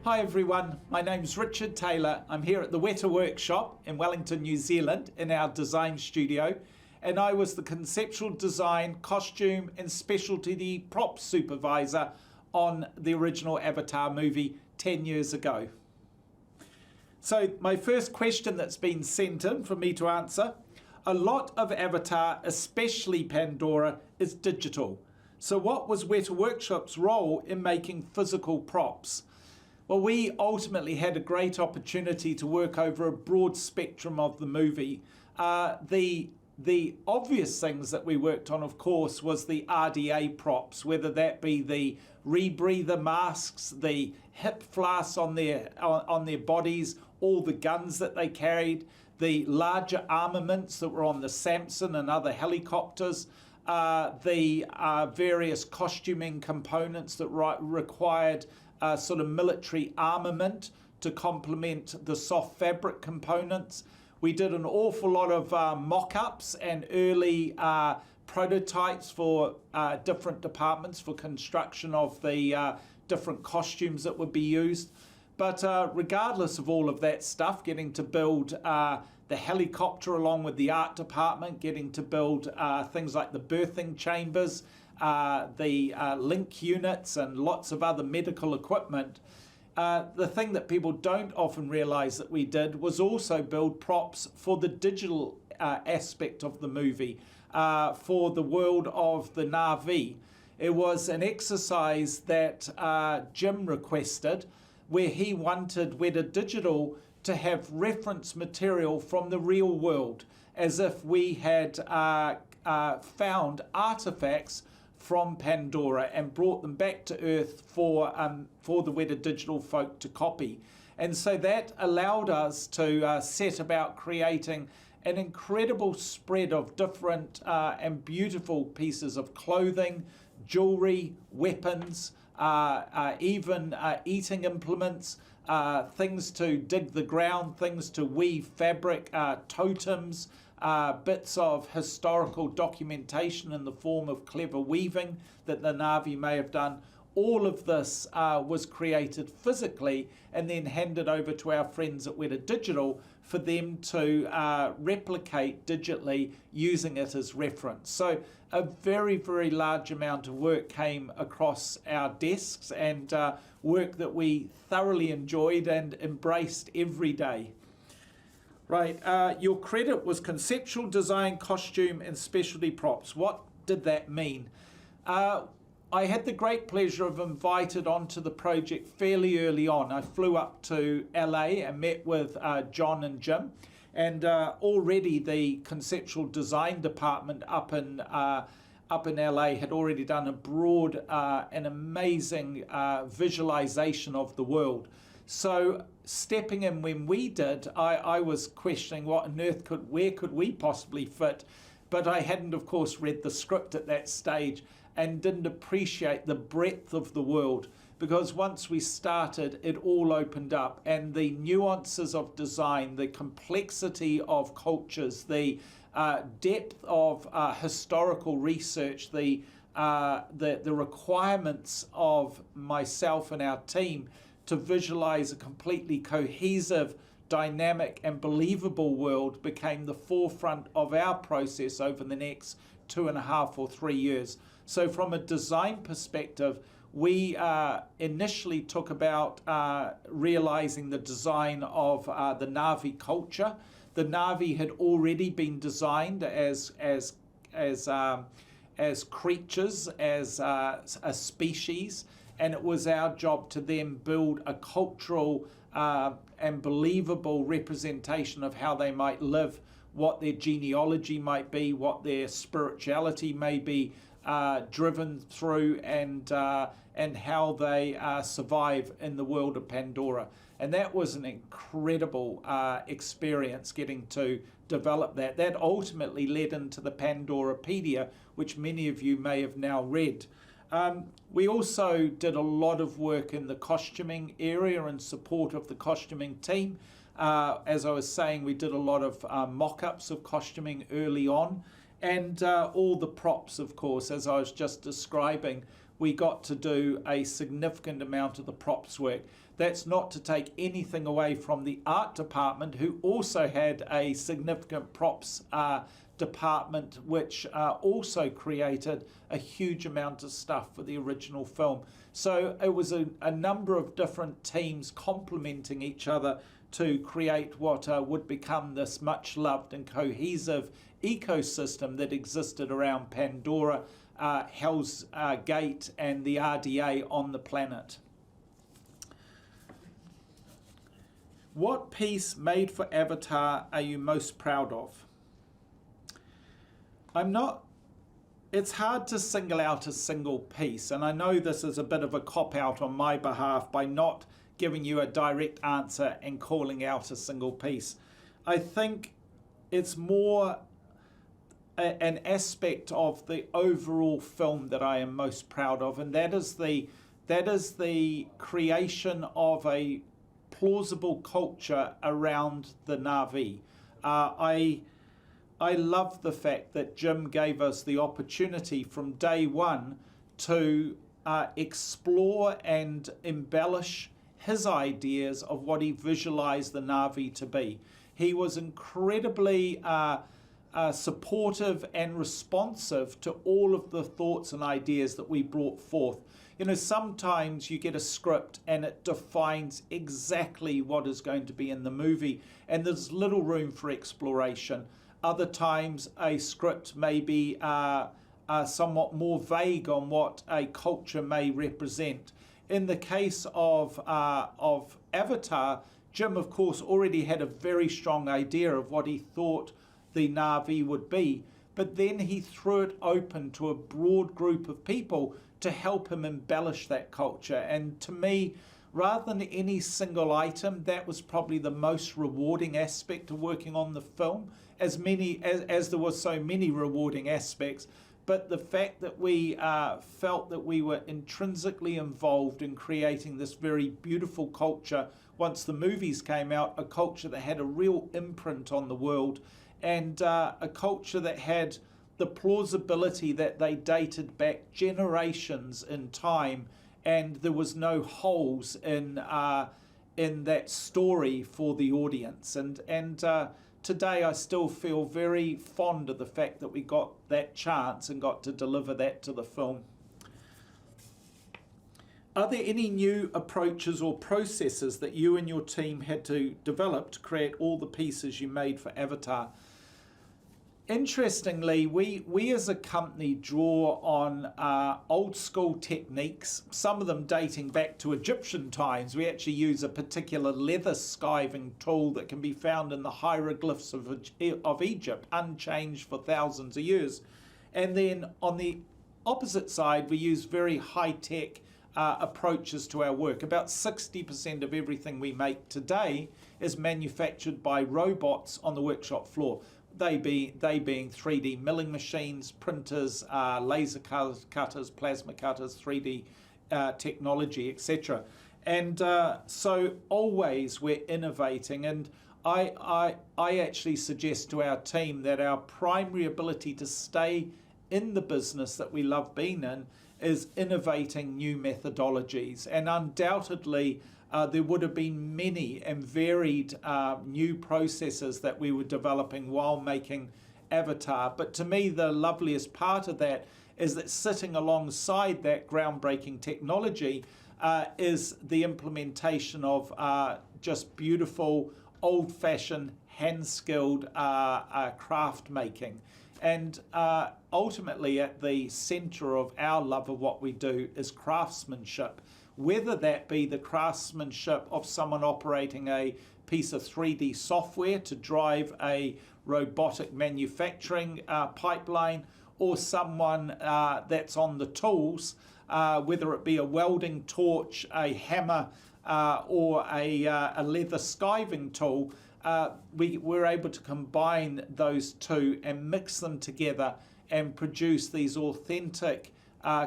Hi everyone, my name's Richard Taylor. I'm here at the Weta Workshop in Wellington, New Zealand in our design studio, and I was the conceptual design, costume and specialty prop supervisor on the original Avatar movie 10 years ago. So my first question that's been sent in for me to answer, a lot of Avatar, especially Pandora, is digital. So what was Weta Workshop's role in making physical props? Well, we ultimately had a great opportunity to work over a broad spectrum of the movie. The obvious things that we worked on, of course, was the RDA props, whether that be the rebreather masks, the hip flasks on their bodies, all the guns that they carried, the larger armaments that were on the Samson and other helicopters, the various costuming components that required sort of military armament to complement the soft fabric components. We did an awful lot of mock-ups and early prototypes for different departments for construction of the different costumes that would be used. But regardless of all of that stuff, getting to build the helicopter along with the art department, getting to build things like the birthing chambers, the link units and lots of other medical equipment. The thing that people don't often realize that we did was also build props for the digital aspect of the movie, for the world of the Na'vi. It was an exercise that Jim requested, where he wanted Weta Digital to have reference material from the real world, as if we had found artifacts from Pandora and brought them back to Earth for the Weta Digital folk to copy. And so that allowed us to set about creating an incredible spread of different and beautiful pieces of clothing, jewelry, weapons, even eating implements, things to dig the ground, things to weave fabric, totems, bits of historical documentation in the form of clever weaving that the Na'vi may have done. All of this was created physically and then handed over to our friends at Weta Digital for them to replicate digitally using it as reference. So a very, very large amount of work came across our desks and work that we thoroughly enjoyed and embraced every day. Right, your credit was conceptual design, costume and specialty props. What did that mean? I had the great pleasure of invited onto the project fairly early on. I flew up to LA and met with John and Jim, and already the conceptual design department up in LA had already done a broad and amazing visualization of the world. So stepping in when we did, I was questioning what on earth where could we possibly fit, but I hadn't of course read the script at that stage and didn't appreciate the breadth of the world, because once we started it all opened up, and the nuances of design, the complexity of cultures, the depth of historical research, the requirements of myself and our team to visualize a completely cohesive, dynamic and believable world became the forefront of our process over the next 2.5 or 3 years. So from a design perspective, we initially took about realizing the design of the Na'vi culture. The Na'vi had already been designed as creatures, as a species, and it was our job to then build a cultural and believable representation of how they might live, what their genealogy might be, what their spirituality may be driven through, and how they survive in the world of Pandora. And that was an incredible experience getting to develop that. That ultimately led into the Pandorapedia, which many of you may have now read. We also did a lot of work in the costuming area in support of the costuming team. As I was saying, we did a lot of mock-ups of costuming early on, and all the props, of course, as I was just describing, we got to do a significant amount of the props work. That's not to take anything away from the art department, who also had a significant props department, which also created a huge amount of stuff for the original film. So it was a number of different teams complementing each other to create what would become this much loved and cohesive ecosystem that existed around Pandora, Hell's Gate, and the RDA on the planet. What piece made for Avatar are you most proud of? It's hard to single out a single piece, and I know this is a bit of a cop-out on my behalf by not giving you a direct answer and calling out a single piece. I think it's more an aspect of the overall film that I am most proud of, and that is the creation of a plausible culture around the Na'vi. I love the fact that Jim gave us the opportunity from day one to explore and embellish his ideas of what he visualized the Na'vi to be. He was incredibly supportive and responsive to all of the thoughts and ideas that we brought forth. You know, sometimes you get a script and it defines exactly what is going to be in the movie, and there's little room for exploration. Other times a script may be somewhat more vague on what a culture may represent. In the case of Avatar, Jim, of course, already had a very strong idea of what he thought the Na'vi would be, but then he threw it open to a broad group of people to help him embellish that culture. And to me, rather than any single item, that was probably the most rewarding aspect of working on the film, as there were so many rewarding aspects. But the fact that we felt that we were intrinsically involved in creating this very beautiful culture once the movies came out, a culture that had a real imprint on the world, and a culture that had the plausibility that they dated back generations in time, and there was no holes in that story for the audience. And today I still feel very fond of the fact that we got that chance and got to deliver that to the film. Are there any new approaches or processes that you and your team had to develop to create all the pieces you made for Avatar? Interestingly, we as a company draw on old school techniques, some of them dating back to Egyptian times. We actually use a particular leather skiving tool that can be found in the hieroglyphs of Egypt, unchanged for thousands of years. And then on the opposite side, we use very high-tech approaches to our work. About 60% of everything we make today is manufactured by robots on the workshop floor. They being 3D milling machines, printers, laser cutters, plasma cutters, 3D technology, etc. And so always we're innovating. And I actually suggest to our team that our primary ability to stay in the business that we love being in is innovating new methodologies. And undoubtedly, there would have been many and varied new processes that we were developing while making Avatar. But to me, the loveliest part of that is that sitting alongside that groundbreaking technology is the implementation of just beautiful, old-fashioned, hand-skilled craft making. And ultimately, at the center of our love of what we do is craftsmanship. Whether that be the craftsmanship of someone operating a piece of 3D software to drive a robotic manufacturing pipeline, or someone that's on the tools, whether it be a welding torch, a hammer, or a leather skiving tool, we're able to combine those two and mix them together and produce these authentic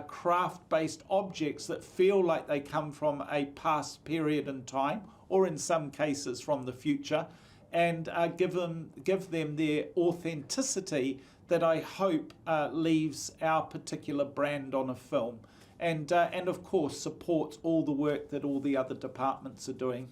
craft-based objects that feel like they come from a past period in time, or in some cases from the future, and give them their authenticity that I hope leaves our particular brand on a film, and of course supports all the work that all the other departments are doing.